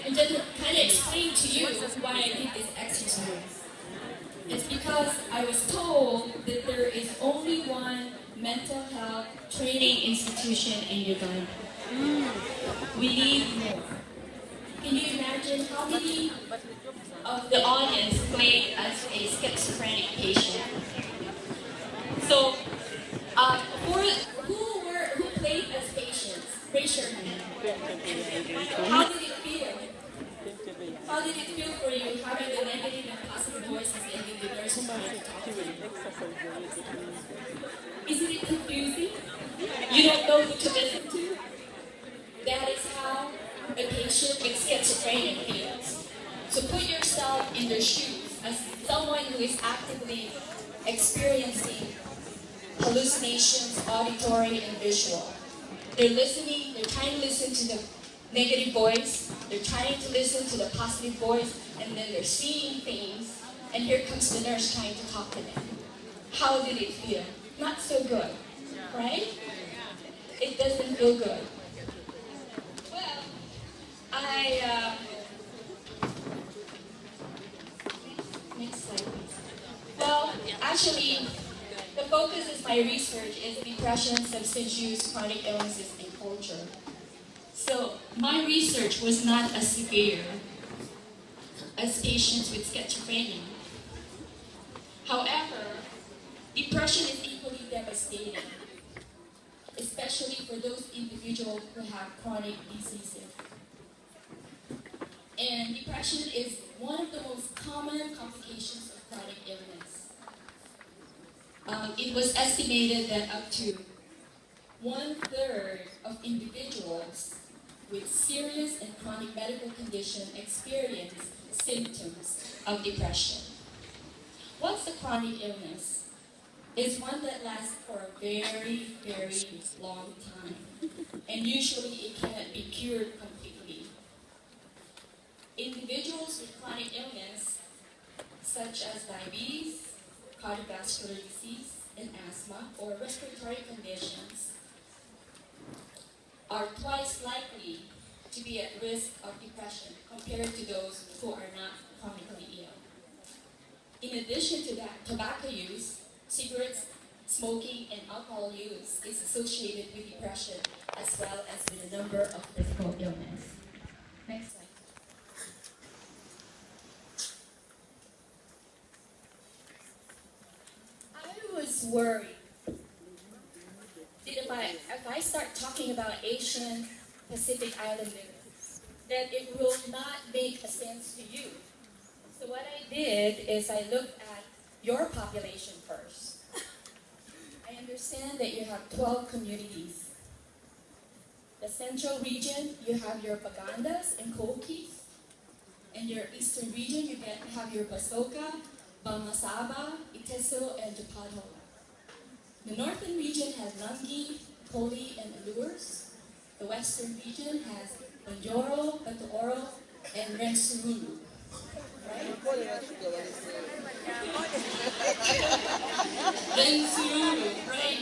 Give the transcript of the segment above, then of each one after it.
and then kind of explain to you why I did this exercise. It's because I was told that there is only one mental health training institution in Uganda. We need more. Can you imagine how many of the audience played as a schizophrenic patient? So, who played as patients? Raise your hand. How did it feel? How did it feel for you having the negative and positive voices and the nurse trying to talk to you? Isn't it confusing? You don't know who to listen to? That is how a patient with schizophrenia feels. So put yourself in their shoes as someone who is actively experiencing hallucinations, auditory and visual. They're listening, they're trying to listen to the negative voice, they're trying to listen to the positive voice, and then they're seeing things, and here comes the nurse trying to talk to them. How did it feel? Not so good, right? It doesn't feel good. Well, next slide please. Well, actually, the focus of my research is depression, substance use, chronic illnesses, and culture. So my research was not as severe as patients with schizophrenia. However, depression is equally devastating, especially for those individuals who have chronic diseases. And depression is one of the most common complications of chronic illness. It was estimated that up to 1/3 of individuals with serious and chronic medical condition experience symptoms of depression. What's a chronic illness? It's one that lasts for a very, very long time. And usually it cannot be cured completely. Individuals with chronic illness, such as diabetes, cardiovascular disease, and asthma, or respiratory conditions, are twice likely to be at risk of depression compared to those who are not chronically ill. In addition to that, tobacco use, cigarettes, smoking, and alcohol use is associated with depression as well as with a number of physical illness. Next slide. I was worried that if I start talking about Asian Pacific Islanders, that it will not make a sense to you. So what I did is I looked at your population first. I understand that you have 12 communities. The central region, you have your Bagandas and Kokis. In your eastern region, you have your Basoka, Bamasaba, Iteso, and Japatola. The northern region has Nangi, Poli, and Alurs. The western region has Banjoro, Batooro, and Rensururu. Right? Rensururu, right?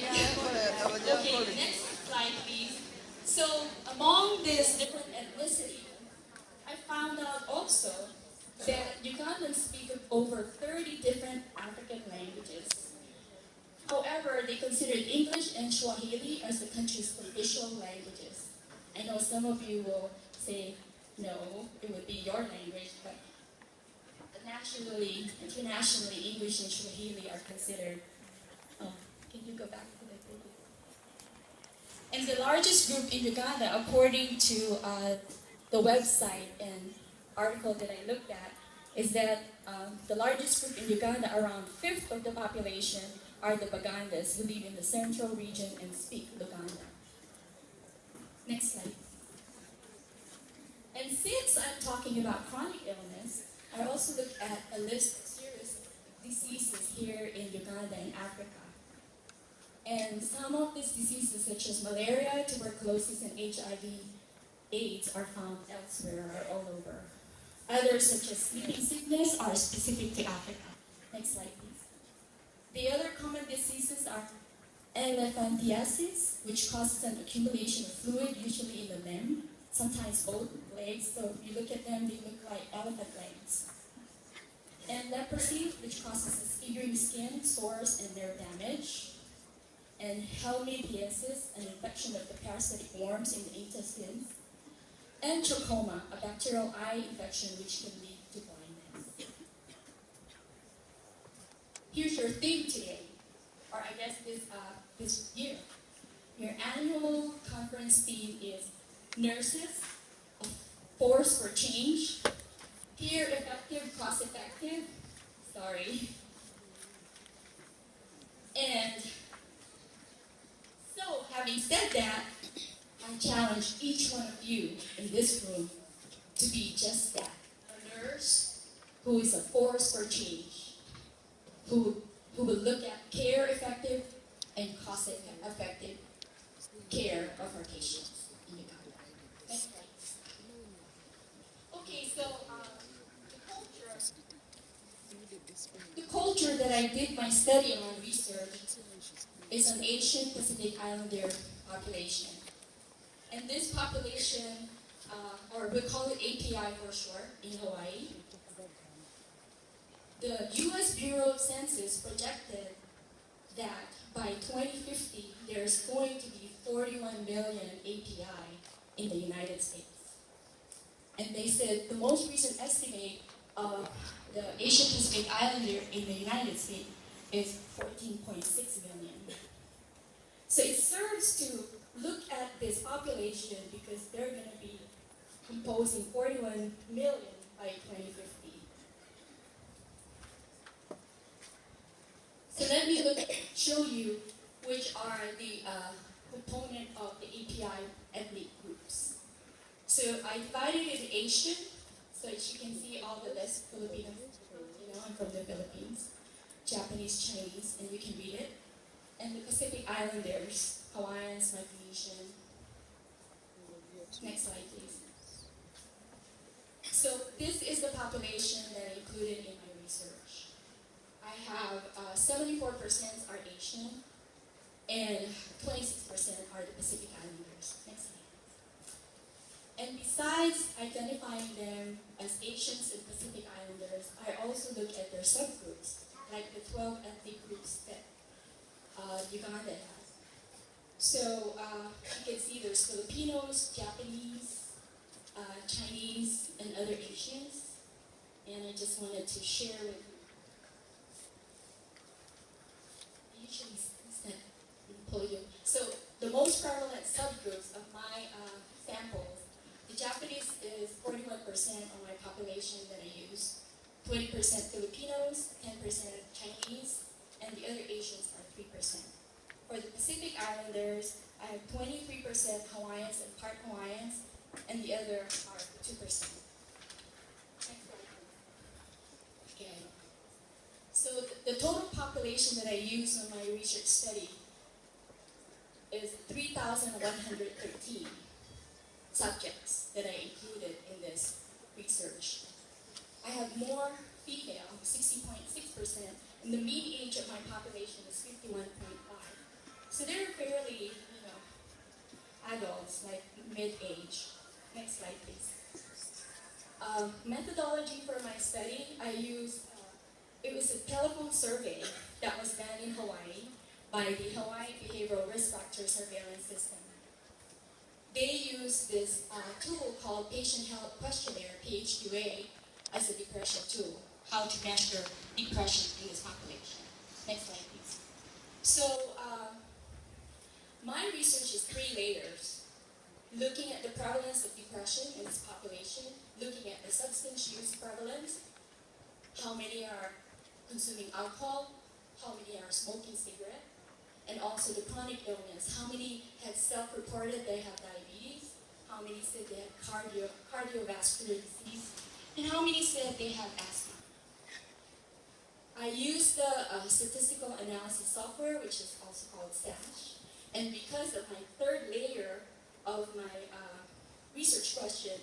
Okay, next slide, please. So, among this different ethnicity, I found out also that Ugandans speak over 30 different African languages. However, they considered English and Swahili as the country's official languages. I know some of you will say, no, it would be your language, but nationally, internationally, English and Swahili are considered. Oh, can you go back to the video? And the largest group in Uganda, according to the website and article that I looked at, is that the largest group in Uganda, around 1/5 of the population, are the Bagandas, who live in the central region and speak Luganda. Next slide. And since I'm talking about chronic illness, I also looked at a list of serious diseases here in Uganda and Africa. And some of these diseases, such as malaria, tuberculosis, and HIV/AIDS, are found elsewhere or all over. Others, such as sleeping sickness, are specific to Africa. Next slide, please. The other common diseases are elephantiasis, which causes an accumulation of fluid, usually in the limb, sometimes both legs. So if you look at them, they look like elephant legs. And leprosy, which causes disfiguring skin, sores, and nerve damage. And helmithiasis, an infection of the parasitic worms in the intestines. And trachoma, a bacterial eye infection which can lead to blindness. Here's your theme today, or I guess this year. Your annual conference theme is Nurses, a Force for Change, Peer Effective, Cost Effective, And so, having said that, I challenge each one of you in this room to be just that, a nurse who is a force for change, who will look at care effective and cost effective care of our patients in Uganda. Next slide. Okay, so the culture that I did my study on research is an Asian Pacific Islander population. And this population, or we call it API for short, in Hawaii, the U.S. Bureau of Census projected that by 2050, there's going to be 41 million API in the United States. And they said the most recent estimate of the Asian Pacific Islander in the United States is 14.6 million. So it serves to look at this population because they're going to be composing 41 million by 2050. So let me show you which are the component of the API ethnic groups. So I divided it in Asian, so as you can see all the list, Filipinos, I'm from the Philippines, Japanese, Chinese, and you can read it. And the Pacific Islanders, Hawaiians, Micronesian. Next slide, please. So this is the population that I included in my research. I have 74% are Asian, and 26% are the Pacific Islanders. Next slide. And besides identifying them as Asians and Pacific Islanders, I also look at their subgroups, like the 12 ethnic groups that Uganda has. So you can see there's Filipinos, Japanese, Chinese, and other Asians. And I just wanted to share with you. I usually set the podium. So the most prevalent subgroups of my samples, the Japanese is 41% of my population that I use, 20% Filipinos, 10% Chinese, and the other Asians are 3%. For the Pacific Islanders, I have 23% Hawaiians and part Hawaiians, and the other are 2%. Next slide. Okay. So the total population that I use in my research study is 3,113 subjects that I included in this research. I have more female, 60.6%, and the mean age of my population is 51.5. So they're fairly, adults, like mid-age. Next slide, please. Methodology for my study, I used, it was a telephone survey that was done in Hawaii by the Hawaii Behavioral Risk Factor Surveillance System. They used this tool called Patient Health Questionnaire, PHQA, as a depression tool, how to measure depression in this population. Next slide, please. So, my research is 3 layers. Looking at the prevalence of depression in this population, looking at the substance use prevalence, how many are consuming alcohol, how many are smoking cigarette, and also the chronic illness. How many had self-reported they have diabetes, how many said they have cardiovascular disease, and how many said they have asthma. I used the statistical analysis software, which is also called SASH, and because of my 3rd layer of my research question,